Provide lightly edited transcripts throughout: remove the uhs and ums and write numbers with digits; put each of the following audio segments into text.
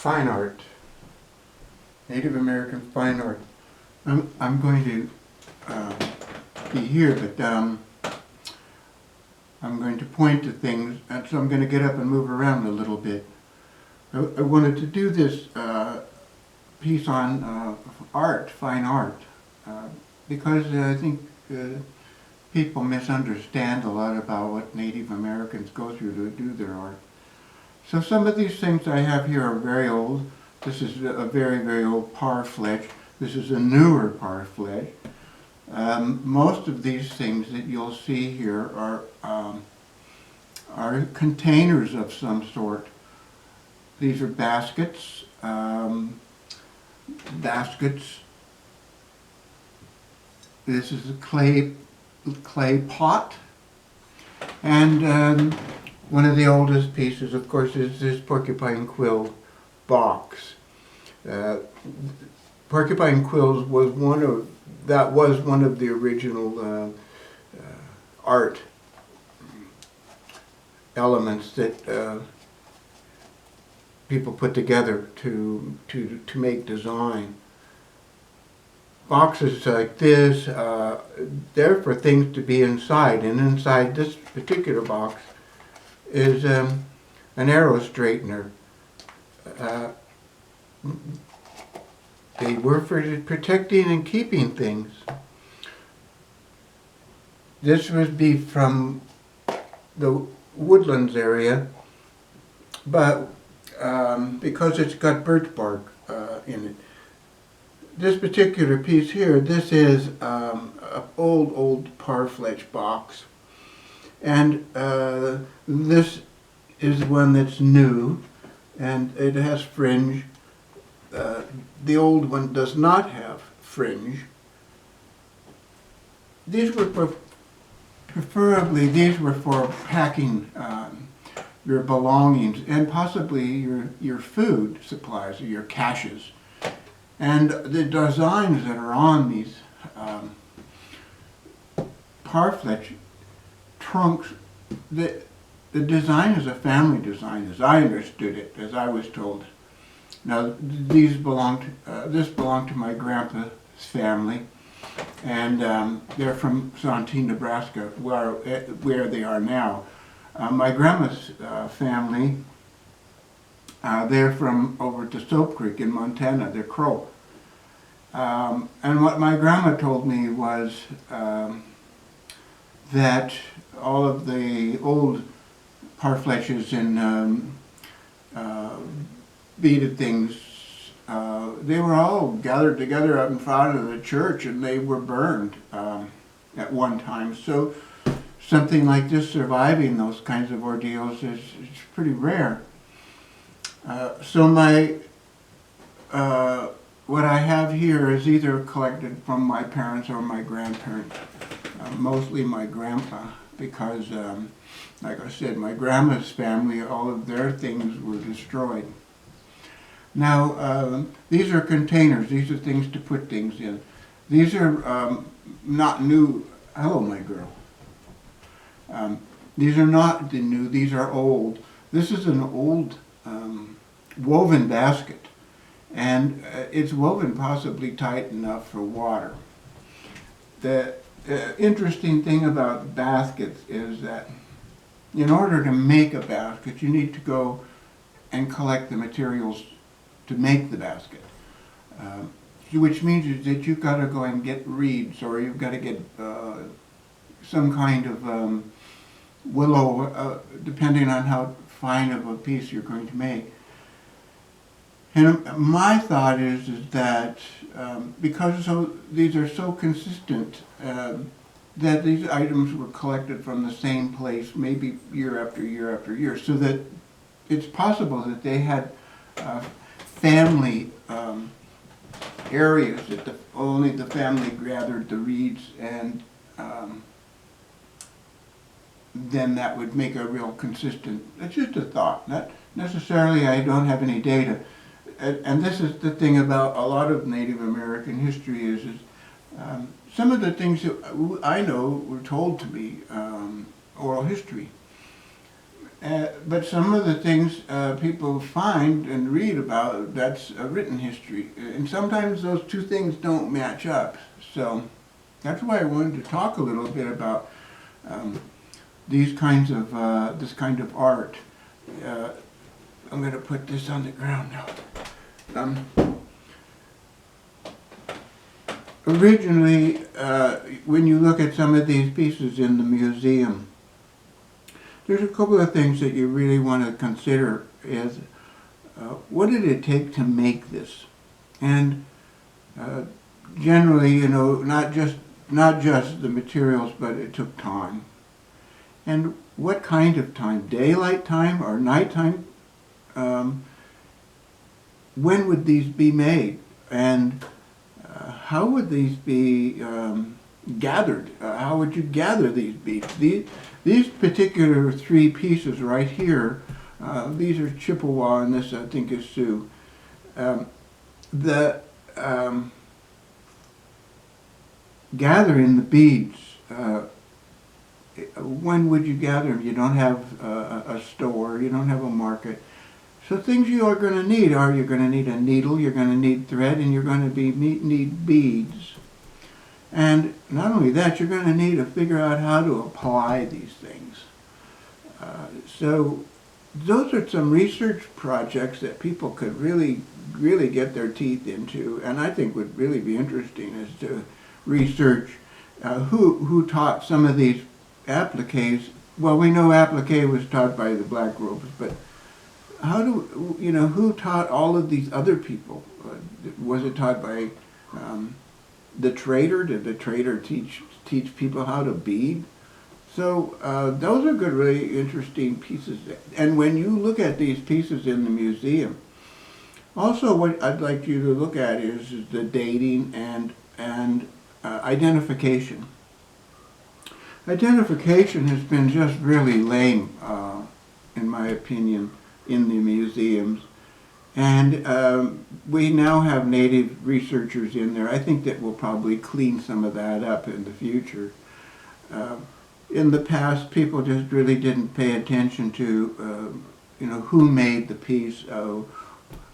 fine art, Native American fine art. I'm going to be here, but I'm going to point to things, and so I'm going to get up and move around a little bit. I wanted to do this piece on art, fine art, because I think people misunderstand a lot about what Native Americans go through to do their art. So some of these things I have here are very old. This is a very, very old parfleche. This is a newer parfleche. Most of these things that you'll see here are containers of some sort. These are baskets. This is a clay pot. And one of the oldest pieces, of course, is this porcupine quill box. Porcupine quills was one of the original art elements that people put together to make design. Boxes like this, they're for things to be inside, and inside this particular box is an arrow straightener. They were for protecting and keeping things. This would be from the Woodlands area, but because it's got birch bark in it. This particular piece here, this is an old parfleche box, and this is one that's new, and it has fringe. The old one does not have fringe. These were preferably for packing your belongings and possibly your food supplies or your caches. And the designs that are on these parfleche trunks, the design is a family design, as I understood it, as I was told. Now, this belonged to my grandpa's family, and they're from Santee, Nebraska, where they are now. My grandma's family, they're from over to Soap Creek in Montana. They're Crow. And what my grandma told me was that all of the old parfleches and beaded things, they were all gathered together out in front of the church, and they were burned at one time. So something like this surviving those kinds of ordeals is pretty rare. So what I have here is either collected from my parents or my grandparents, mostly my grandpa, because like I said, my grandma's family, all of their things were destroyed. Now, these are containers. These are things to put things in. These are not new. Hello, my girl. These are not the new. These are old. This is an old woven basket, and it's woven possibly tight enough for water. The interesting thing about baskets is that in order to make a basket, you need to go and collect the materials to make the basket, which means that you've got to go and get reeds, or you've got to get some kind of willow, depending on how fine of a piece you're going to make. And my thought is that because these are so consistent, that these items were collected from the same place, maybe year after year after year, so that it's possible that they had family areas that only the family gathered the reeds, and then that would make a real consistent. It's just a thought. Not necessarily, I don't have any data. And this is the thing about a lot of Native American history is some of the things that I know were told to me, oral history. But some of the things people find and read about, that's a written history. And sometimes those two things don't match up. So that's why I wanted to talk a little bit about these kinds of, this kind of art. I'm going to put this on the ground now. Originally, when you look at some of these pieces in the museum, there's a couple of things that you really want to consider is what did it take to make this? And generally, you know, not just the materials, but it took time. And what kind of time? Daylight time or nighttime? When would these be made? And how would these be gathered? How would you gather these beads? These particular three pieces right here, these are Chippewa and this I think is Sioux. Gathering the beads, when would you gather them? You don't have a store, you don't have a market. So things you are going to need are you're going to need a needle, you're going to need thread, and you're going to need beads. And not only that, you're going to need to figure out how to apply these things. So those are some research projects that people could really get their teeth into, and I think would really be interesting is to research who taught some of these appliques. Well, we know applique was taught by the Black Robes, but how do, you know, who taught all of these other people? Was it taught by the trader? Did the trader teach people how to bead? So those are good, really interesting pieces. And when you look at these pieces in the museum, also what I'd like you to look at is the dating and identification. Identification has been just really lame, in my opinion, in the museums. And we now have native researchers in there. I think that we'll probably clean some of that up in the future. In the past, people just really didn't pay attention to, you know, who made the piece.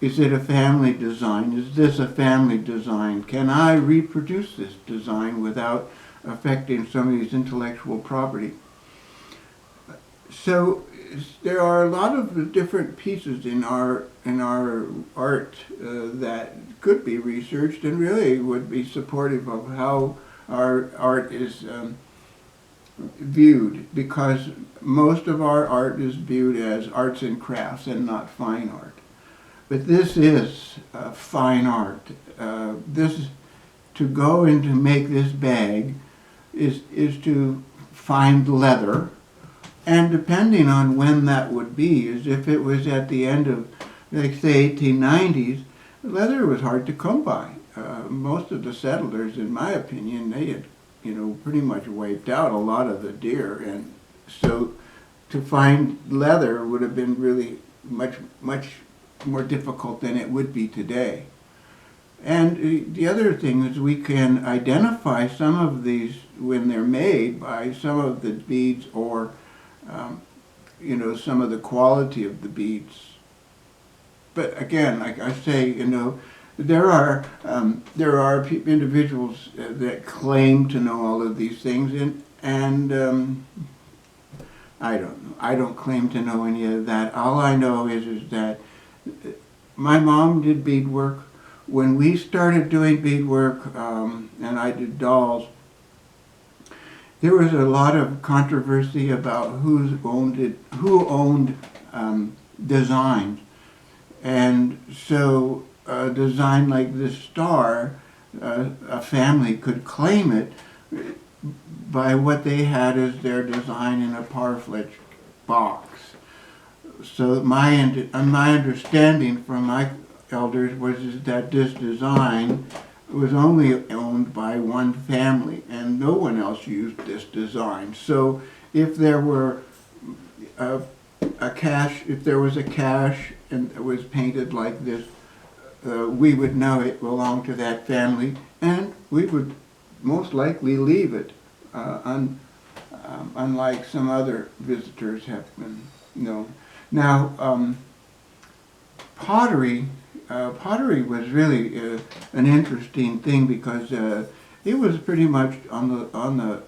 Is it a family design? Is this a family design? Can I reproduce this design without affecting somebody's intellectual property? So there are a lot of different pieces in our art that could be researched and really would be supportive of how our art is viewed, because most of our art is viewed as arts and crafts and not fine art. But this is fine art. To go and to make this bag is to find leather. And depending on when that would be, is if it was at the end of, like say, 1890s, leather was hard to come by. Most of the settlers, in my opinion, they had, you know, pretty much wiped out a lot of the deer, and so to find leather would have been really much more difficult than it would be today. And the other thing is we can identify some of these when they're made by some of the beads or you know, some of the quality of the beads. But again, like I say, you know, there are individuals that claim to know all of these things, and I don't know. I don't claim to know any of that. All I know is that my mom did beadwork. When we started doing beadwork, and I did dolls, there was a lot of controversy about who owned designs. And so a design like this star, a family could claim it by what they had as their design in a parfleche box. So my understanding from my elders was that this design was only owned by one family and no one else used this design. So if there were if there was a cache and it was painted like this, we would know it belonged to that family, and we would most likely leave it, unlike some other visitors have been, no. Now, pottery was really an interesting thing because it was pretty much on the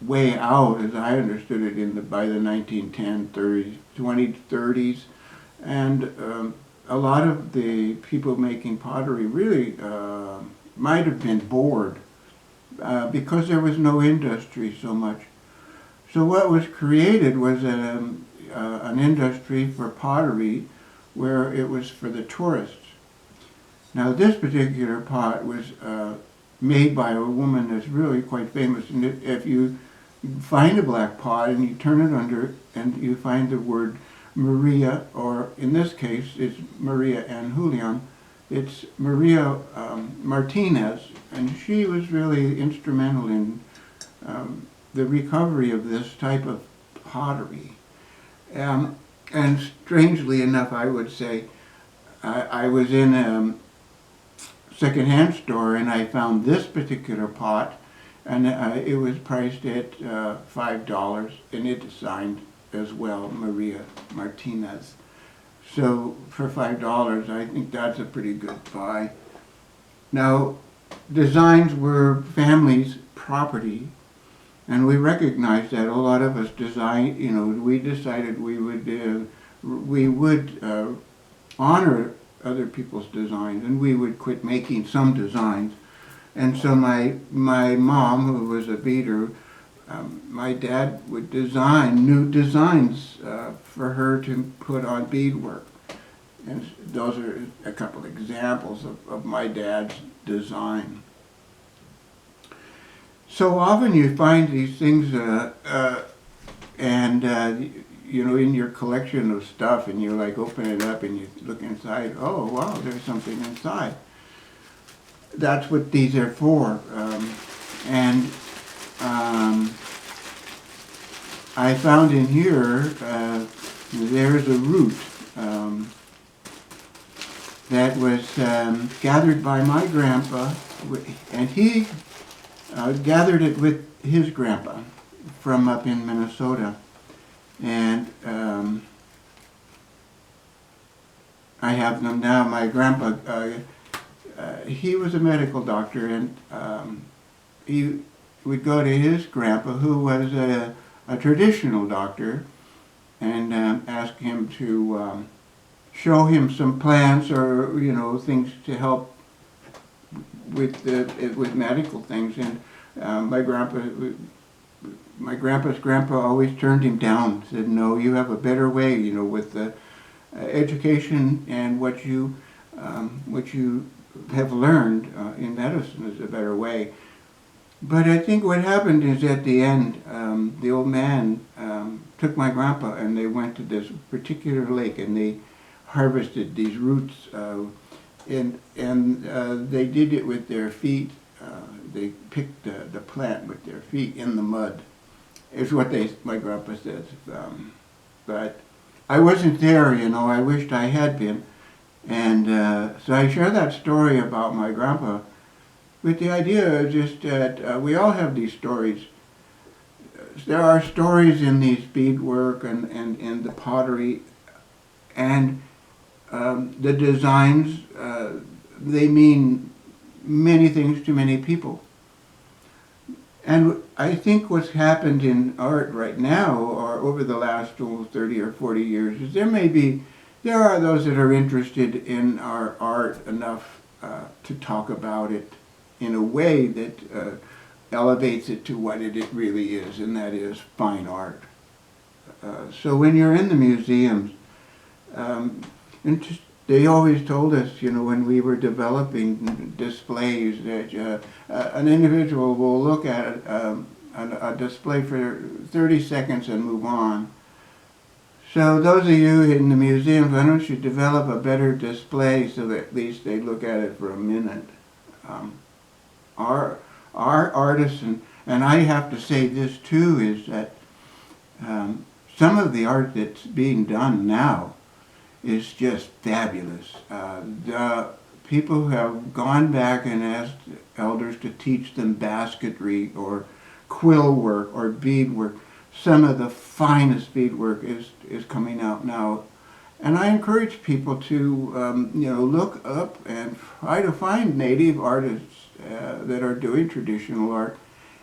way out, as I understood it, by the 1910s, 30s, 2030s, and a lot of the people making pottery really might have been bored because there was no industry so much. So what was created was an industry for pottery where it was for the tourists. Now this particular pot was made by a woman that's really quite famous, and if you find a black pot and you turn it under and you find the word Maria, or in this case it's Maria and Julian, it's Maria Martinez, and she was really instrumental in the recovery of this type of pottery. And strangely enough, I would say, I was in a secondhand store and I found this particular pot, and it was priced at $5, and it's signed as well, Maria Martinez. So for $5, I think that's a pretty good buy. Now, designs were family's property, and we recognized that. A lot of us we decided we would honor other people's designs, and we would quit making some designs. And so my mom, who was a beader, my dad would design new designs for her to put on beadwork. And those are a couple of of my dad's design. So often you find these things in your collection of stuff, and you like open it up and you look inside, oh wow, there's something inside. That's what these are for. I found in here, there's a root that was gathered by my grandpa, and he gathered it with his grandpa from up in Minnesota. And I have them now. My grandpa, he was a medical doctor, and he would go to his grandpa, who was a traditional doctor, and ask him to show him some plants or things to help with medical things. And my grandpa's grandpa always turned him down. Said, "No, you have a better way. With the education and what you have learned in medicine is a better way." But I think what happened is at the end, the old man took my grandpa and they went to this particular lake and they harvested these roots, and they did it with their feet. They picked the plant with their feet in the mud, is what my grandpa says. But I wasn't there, I wished I had been. And so I share that story about my grandpa with the idea just that we all have these stories. There are stories in these beadwork and in the pottery, and the designs, they mean many things to many people. And I think what's happened in art right now, or over the last 30 or 40 years, is there are those that are interested in our art enough to talk about it in a way that elevates it to what it really is, and that is fine art. So when you're in the museums, they always told us, when we were developing displays, that an individual will look at a display for 30 seconds and move on. So those of you in the museums, why don't you develop a better display so that at least they look at it for a minute. Our artists, and I have to say this too, is that some of the art that's being done now is just fabulous. The people who have gone back and asked elders to teach them basketry or quill work or beadwork. some of the finest beadwork is coming out now. And I encourage people to, look up and try to find native artists that are doing traditional art,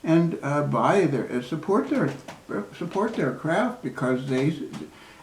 and buy their support their craft, because these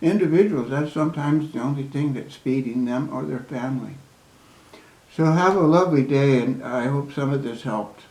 individuals, that's sometimes the only thing that's feeding them or their family. So have a lovely day, and I hope some of this helped.